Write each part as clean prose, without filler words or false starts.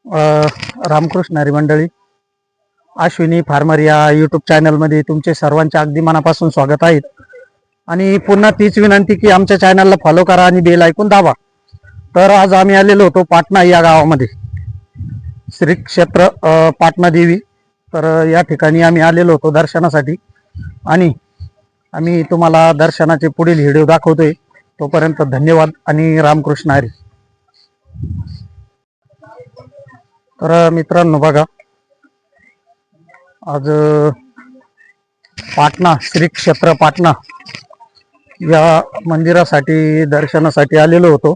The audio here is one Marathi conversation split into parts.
रामकृष्ण हरी मंडळी, अश्विनी फार्मर या यूट्यूब चॅनलमध्ये तुमचे सर्वांचे अगदी मनापासून स्वागत आहे. आणि पुन्हा तीच विनंती की आमच्या चॅनलला फॉलो करा आणि बेल ऐकून दाबा. तर आज आम्ही आलेलो होतो पाटणा या गावामध्ये, श्री क्षेत्र पाटणा देवी. तर या ठिकाणी आम्ही आलेलो होतो दर्शनासाठी आणि आम्ही तुम्हाला दर्शनाचे पुढील व्हिडिओ दाखवतोय. तोपर्यंत धन्यवाद आणि रामकृष्ण हरी. तर मित्रांनो बघा, आज पाटणा श्री क्षेत्र पाटणा या मंदिरासाठी दर्शनासाठी आलेलो होतो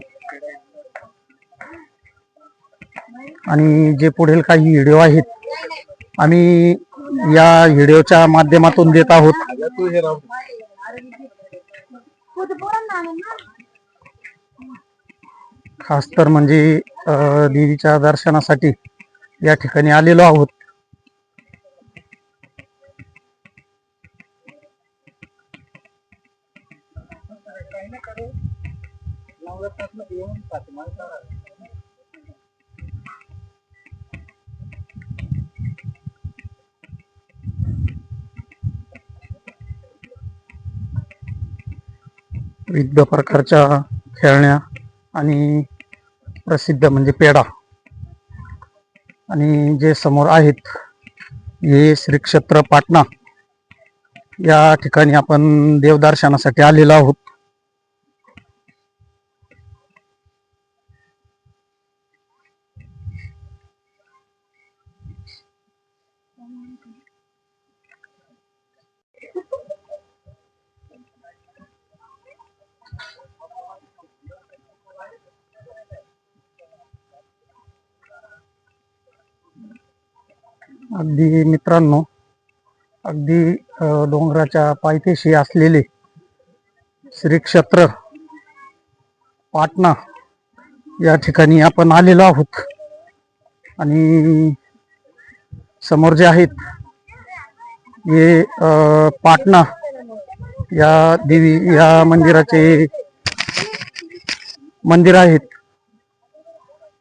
आणि जे पुढील काही व्हिडिओ आहेत आम्ही या व्हिडिओच्या माध्यमातून देत आहोत. खास तर म्हणजे देवीच्या दर्शनासाठी या ठिकाणी आलेलो आहोत. विविध प्रकारच्या खेळण्या आणि प्रसिद्ध म्हणजे पेढा, आणि जे समोर आहेत हे श्री क्षेत्र पाटणा या ठिकाणी आपण देवदर्शनासाठी आलेलो आहोत. अगदी मित्रांनो, अगदी डोंगराच्या पायथ्याशी असलेले श्री क्षेत्र पाटणा या ठिकाणी आपण आलेलो आहोत. आणि समोर जे आहेत हे पाटणा या देवी या मंदिराचे मंदिर आहेत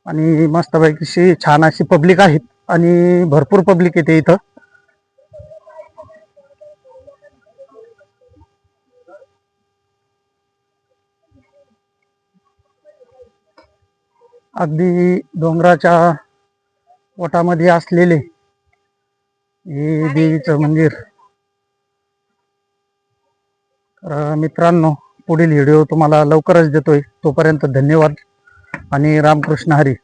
आणि मस्तपैकी छान अशी पब्लिक आहेत आणि भरपूर पब्लिक येते इथं. अगदी डोंगराच्या पोटामध्ये असलेले हे देवीचं मंदिर. तर मित्रांनो, पुढील व्हिडिओ तुम्हाला लवकरच देतोय. तोपर्यंत धन्यवाद आणि रामकृष्ण हरी.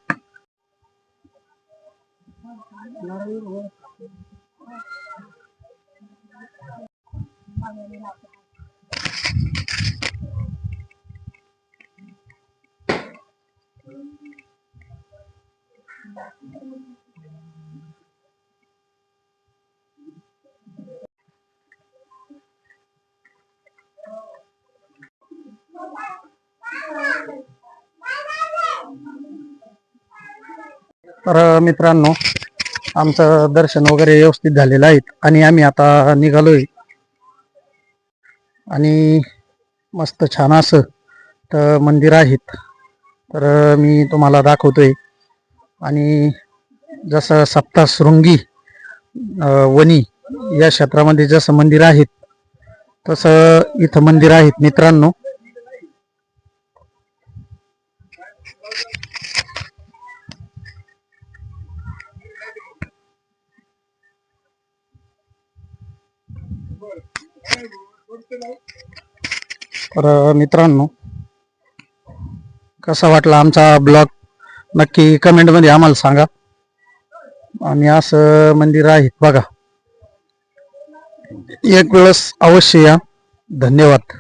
तर मित्रांनो, आमचं दर्शन वगैरे व्यवस्थित झालेलं आहे आणि आम्ही आता निघालोय. आणि मस्त छान असं तर मंदिर आहेत, तर मी तुम्हाला दाखवतोय. आणि जसं सप्तशृंगी वनी या क्षेत्रामध्ये जसं मंदिर आहेत तसं इथं मंदिर आहेत मित्रांनो. तर मित्रांनो, कसा वाटला आमचा ब्लॉग नक्की कमेंटमध्ये आम्हाला सांगा. आणि असं मंदिर आहेत बघा, एक वेळेस अवश्य या. धन्यवाद.